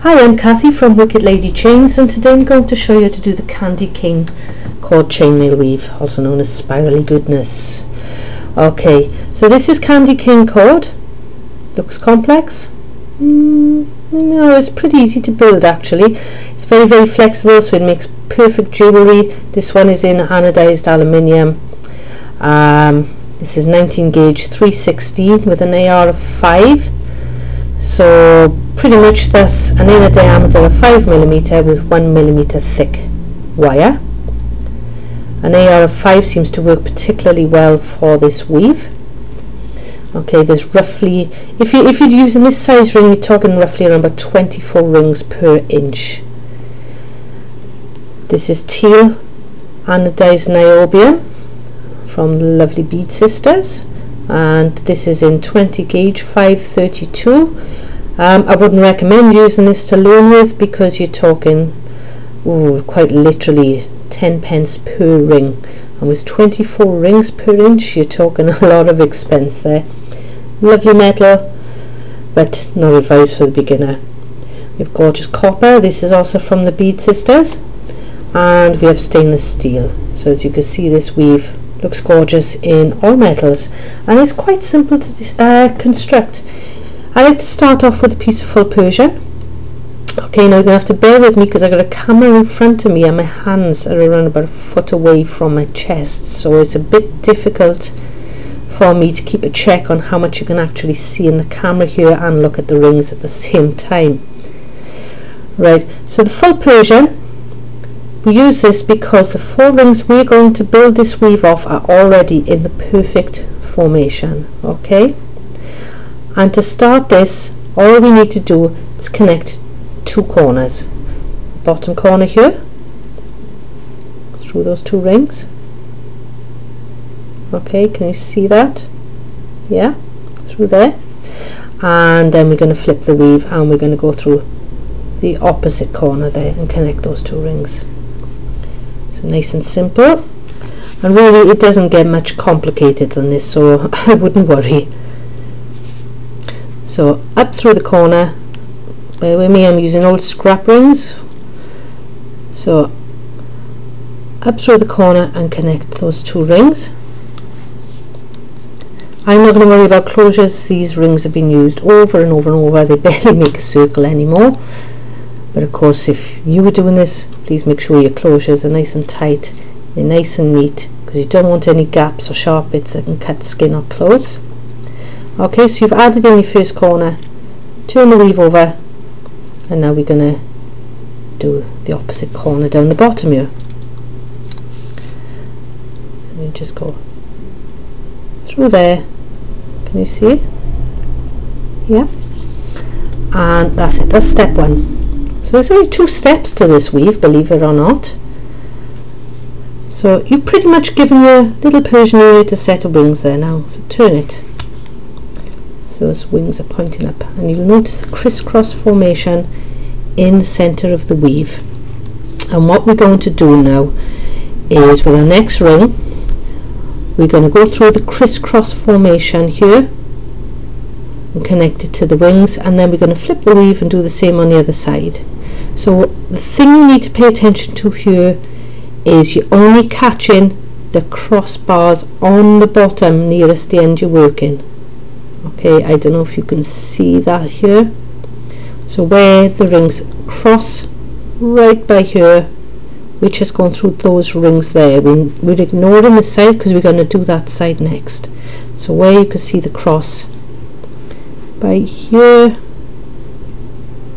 Hi, I'm Kathy from Wicked Lady Chains, and today I'm going to show you how to do the Candy King cord chainmail weave, also known as spirally goodness. Okay, so this is Candy King cord. Looks complex? No, it's pretty easy to build actually. It's very flexible, so it makes perfect jewellery. This one is in anodized aluminium. This is 19 gauge 316 with an AR of 5. So pretty much that's an inner diameter of 5mm with 1mm thick wire. An AR of 5 seems to work particularly well for this weave. Okay, there's roughly, if you're using this size ring, you're talking roughly around about 24 rings per inch. This is teal Anodised Niobium from the lovely Beadsisters, and this is in 20 gauge 532. I wouldn't recommend using this to learn with because you're talking quite literally 10 pence per ring, and with 24 rings per inch you're talking a lot of expense there. Lovely metal, but not advised for the beginner. We have gorgeous copper. This is also from the Beadsisters, and we have stainless steel. So as you can see, this weave looks gorgeous in all metals, and it's quite simple to construct. I like to start off with a piece of full Persian. Okay, now you're going to have to bear with me because I've got a camera in front of me and my hands are around about a foot away from my chest, so it's a bit difficult for me to keep a check on how much you can actually see in the camera here and look at the rings at the same time. Right, so the full Persian, we use this because the 4 rings we're going to build this weave off are already in the perfect formation. Okay, and to start this, all we need to do is connect 2 corners. Bottom corner here through those 2 rings. Okay, can you see that? Yeah, through there. And then we're going to flip the weave and we're going to go through the opposite corner there and connect those 2 rings. So nice and simple, and really it doesn't get much complicated than this, so I wouldn't worry. So up through the corner, bear with me, I'm using old scrap rings. So up through the corner and connect those 2 rings. I'm not going to worry about closures. These rings have been used over and over and over. They barely make a circle anymore. But of course, if you were doing this, please make sure your closures are nice and tight. They're nice and neat, because you don't want any gaps or sharp bits that can cut skin or clothes. Okay, so you've added in your first corner, turn the weave over, and now we're going to do the opposite corner down the bottom here. And you just go through there. Can you see? Yeah. And that's it. That's step 1. So there's only 2 steps to this weave, believe it or not. So you've pretty much given your little Persian unit a set of wings there now. So turn it. So those wings are pointing up, and you'll notice the crisscross formation in the center of the weave. And what we're going to do now is, with our next ring, we're going to go through the crisscross formation here and connect it to the wings, and then we're going to flip the weave and do the same on the other side. So the thing you need to pay attention to here is you're only catching the crossbars on the bottom nearest the end you're working. Okay, I don't know if you can see that here. So where the rings cross right by here, we're just going through those rings there. We're ignoring the side because we're going to do that side next. So where you can see the cross by here,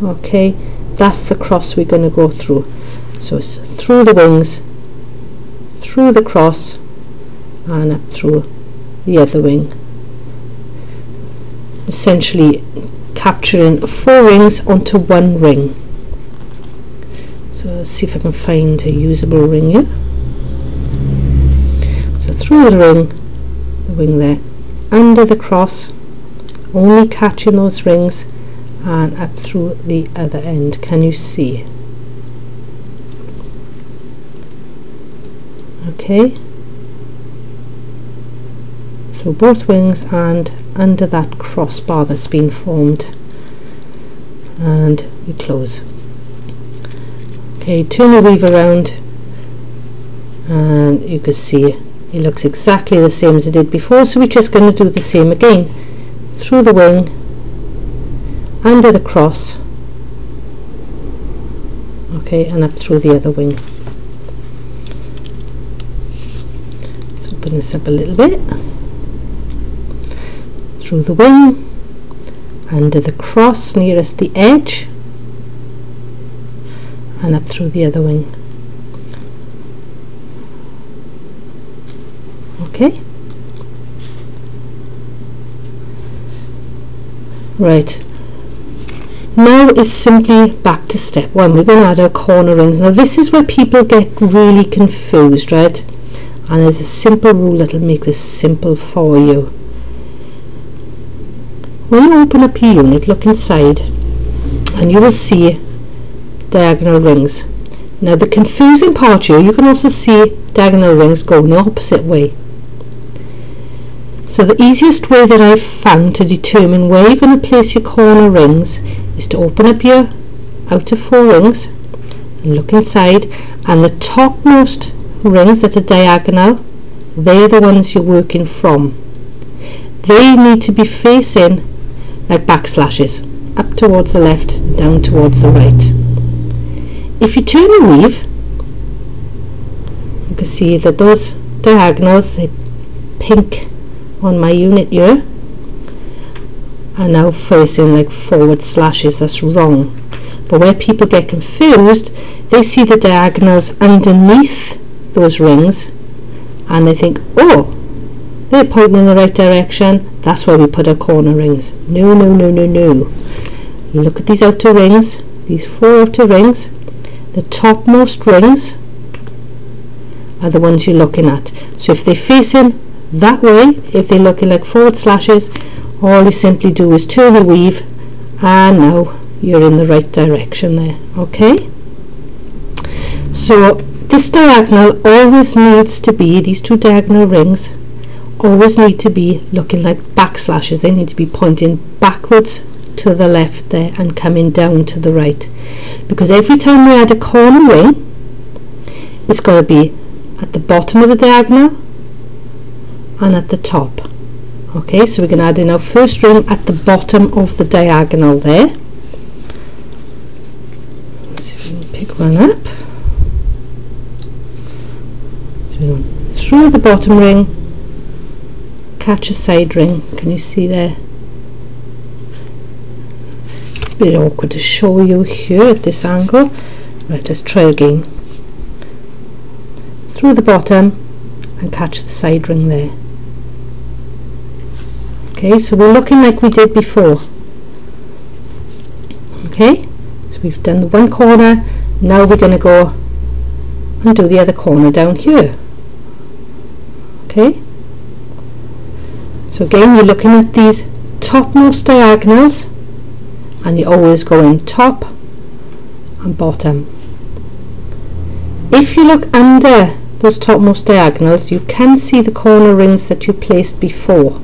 okay, that's the cross we're going to go through. So it's through the wings, through the cross, and up through the other wing, essentially capturing 4 rings onto 1 ring. So let's see if I can find a usable ring here. So through the wing there, under the cross, only catching those rings, and up through the other end. Can you see? Okay, through both wings and under that crossbar that's been formed. and we close. Okay, turn the weave around and you can see it looks exactly the same as it did before, so we're just going to do the same again. Through the wing, under the cross, okay, and up through the other wing. Let's open this up a little bit. Through the wing, under the cross nearest the edge, and up through the other wing. Okay, right, now is simply back to step one. We're going to add our corner rings. Now this is where people get really confused, right? And there's a simple rule that will make this simple for you. When you open up your unit, look inside and you will see diagonal rings. Now the confusing part here, you can also see diagonal rings going the opposite way. So the easiest way that I've found to determine where you're going to place your corner rings is to open up your outer 4 rings and look inside, and the topmost rings that are diagonal, they're the ones you're working from. They need to be facing like backslashes, up towards the left, down towards the right. If you turn the weave, you can see that those diagonals, they pink on my unit here, are now facing like forward slashes. That's wrong. But where people get confused, they see the diagonals underneath those rings and they think, oh, they're pointing in the right direction, that's where we put our corner rings. No, no, no, no, no. You look at these outer rings, these 4 outer rings, the topmost rings are the ones you're looking at. So if they're facing that way, if they're looking like forward slashes, all you simply do is turn the weave and now you're in the right direction there. Okay, so this diagonal always needs to be, these 2 diagonal rings always need to be looking like backslashes. They need to be pointing backwards to the left there and coming down to the right, because every time we add a corner ring, it's got to be at the bottom of the diagonal and at the top. Okay, so we're going to add in our first ring at the bottom of the diagonal there. Let's see if we can pick one up. So through the bottom ring, catch a side ring. Can you see there? It's a bit awkward to show you here at this angle. Right, let's try again. Through the bottom and catch the side ring there. Okay, so we're looking like we did before. Okay, so we've done the one corner, now we're going to go and do the other corner down here. Okay, so again you're looking at these topmost diagonals and you're always going top and bottom. If you look under those topmost diagonals, you can see the corner rings that you placed before.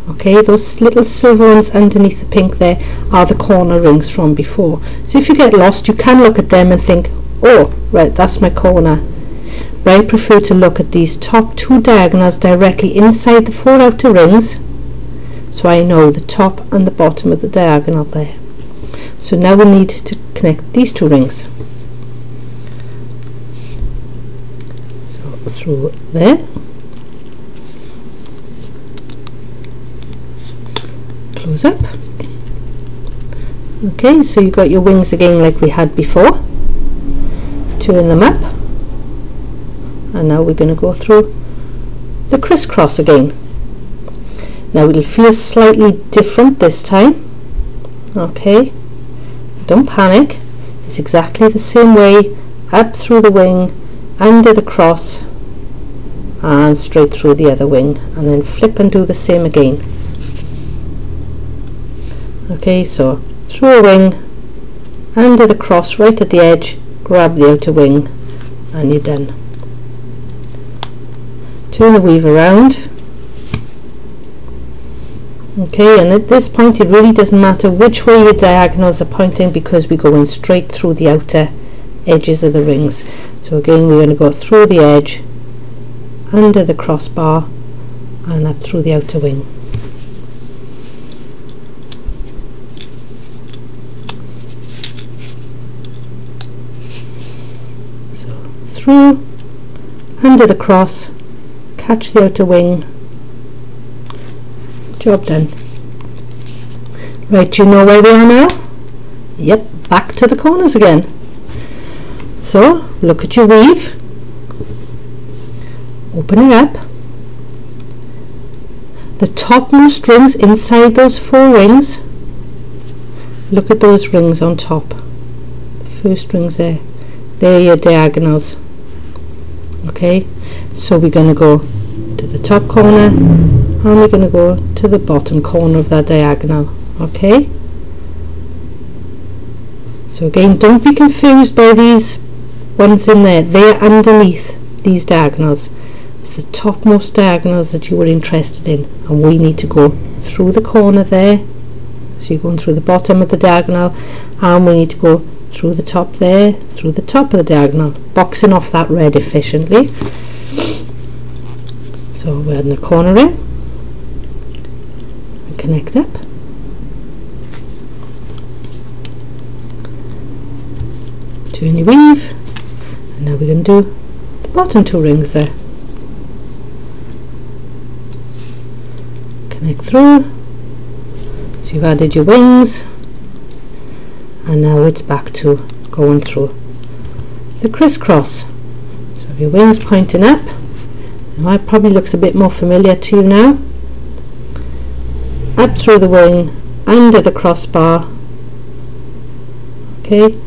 Okay, those little silver ones underneath the pink there are the corner rings from before. So if you get lost, you can look at them and think, oh, right, that's my corner. But I prefer to look at these top 2 diagonals directly inside the 4 outer rings, so I know the top and the bottom of the diagonal there. So now we need to connect these 2 rings. So through there. Close up. Okay, so you got your wings again like we had before. Turn them up, and now we're going to go through the crisscross again. Now it'll feel slightly different this time. Okay, don't panic, it's exactly the same way, up through the wing, under the cross and straight through the other wing, and then flip and do the same again. Okay, so through a wing, under the cross right at the edge, grab the outer wing and you're done. Turn the weave around Okay, and at this point it really doesn't matter which way your diagonals are pointing, because we're going straight through the outer edges of the rings. So again, we're going to go through the edge, under the crossbar, and up through the outer wing. So through, under the cross, catch the outer wing. Job done. Right, do you know where we are now? Yep, back to the corners again. So look at your weave, open it up. The topmost rings inside those 4 rings, look at those rings on top, the first rings there, they're your diagonals. Okay, so we're going to go to the top corner, and we're going to go to the bottom corner of that diagonal. Okay, so again, don't be confused by these ones in there, they're underneath these diagonals. It's the topmost diagonals that you were interested in, and we need to go through the corner there. So you're going through the bottom of the diagonal, and we need to go through the top there, through the top of the diagonal, boxing off that red efficiently. So we're in the corner in and connect up. Turn your weave, and now we're going to do the bottom 2 rings there. Connect through, so you've added your wings, and now it's back to going through the crisscross. So your wings pointing up. Now it probably looks a bit more familiar to you now. Up through the wing, under the crossbar, okay,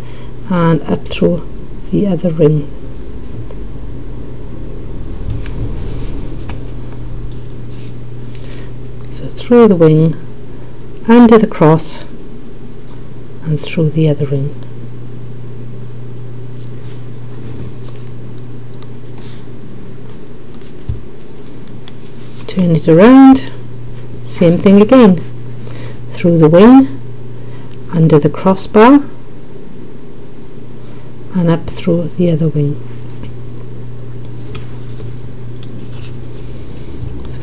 and up through the other ring. So through the wing, under the cross, and through the other ring. Turn it around, same thing again, through the wing, under the crossbar, and up through the other wing.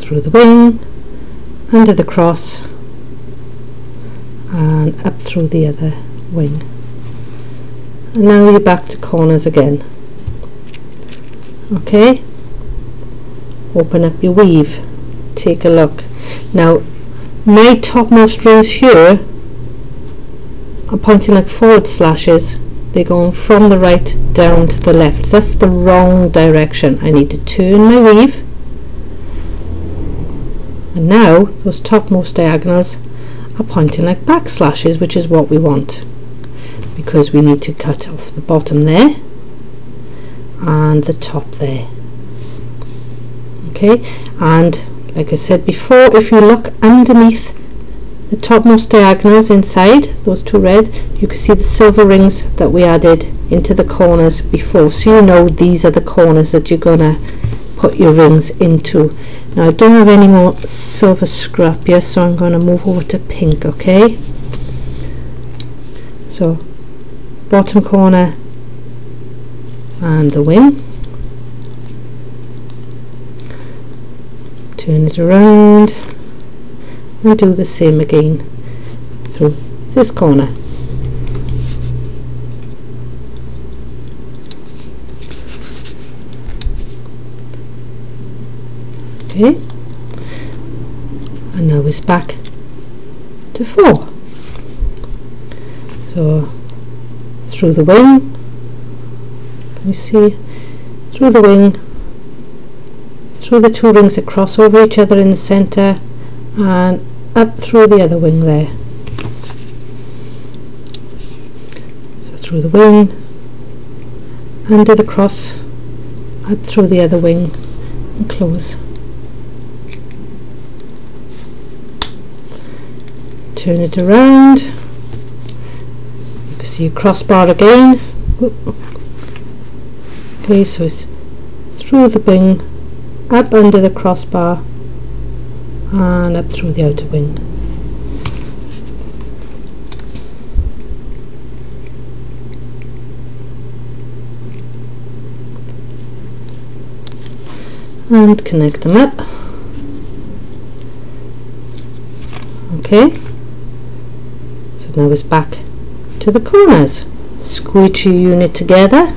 Through the wing, under the cross, and up through the other wing. And now you're back to corners again. Okay, open up your weave, take a look. Now my topmost rings here are pointing like forward slashes. They're going from the right down to the left. So that's the wrong direction. I need to turn my weave, and now those topmost diagonals are pointing like back slashes, which is what we want, because we need to cut off the bottom there and the top there. Okay, and like I said before, if you look underneath the topmost diagonals inside those 2 red, you can see the silver rings that we added into the corners before, so you know these are the corners that you're gonna put your rings into. Now I don't have any more silver scrap here, so I'm going to move over to pink. Okay, so bottom corner and the wing, turn it around and do the same again through this corner. Okay, and now it's back to 4. So through the wing, can you see, through the wing, through the 2 rings that cross over each other in the center, and up through the other wing there. So through the wing, under the cross, up through the other wing, and close. Turn it around. You can see a crossbar again. Okay, so it's through the wing, up under the crossbar, and up through the outer wing. and connect them up. Okay, so now it's back to the corners. Squeeze your unit together,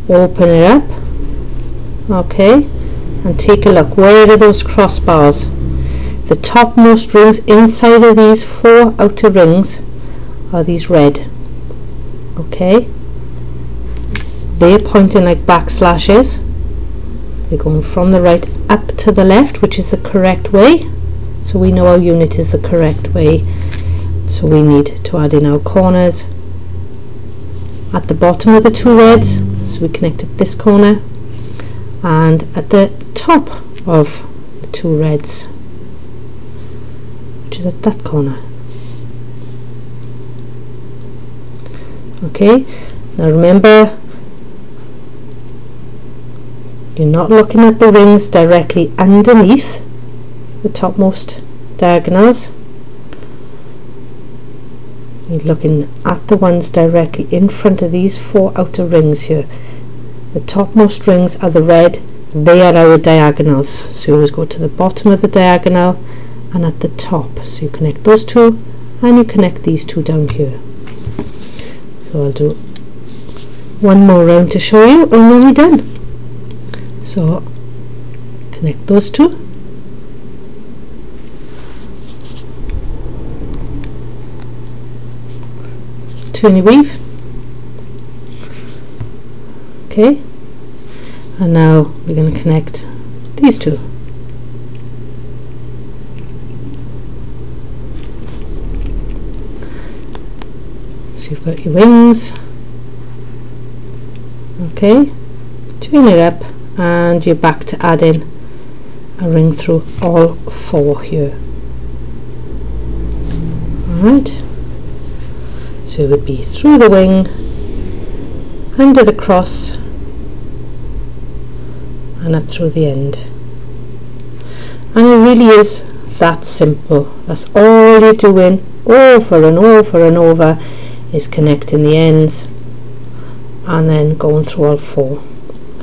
open it up, okay, and take a look. Where are those crossbars? The topmost rings inside of these 4 outer rings are these red. Okay, they're pointing like backslashes. They're going from the right up to the left, which is the correct way. So we know our unit is the correct way. So we need to add in our corners at the bottom of the 2 reds. So we connect up this corner, and at the top of the 2 reds, which is at that corner. Okay, now remember, you're not looking at the rings directly underneath the topmost diagonals. You're looking at the ones directly in front of these 4 outer rings here. The topmost rings are the red, they are our diagonals. So you always go to the bottom of the diagonal and at the top. So you connect those 2 and you connect these 2 down here. So I'll do one more round to show you and then we're done. So connect those 2. Turn your weave. Okay, and now we're going to connect these 2. So you've got your wings. Okay, turn it up and you're back to adding a ring through all 4 here. Alright, so it would be through the wing, under the cross, and up through the end. And it really is that simple. That's all you're doing over and over and over, is connecting the ends and then going through all 4,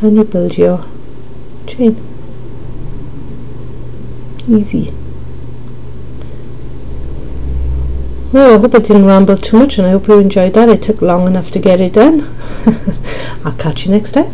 and you build your chain. Easy. Well, I hope I didn't ramble too much and I hope you enjoyed that. It took long enough to get it done. I'll catch you next time.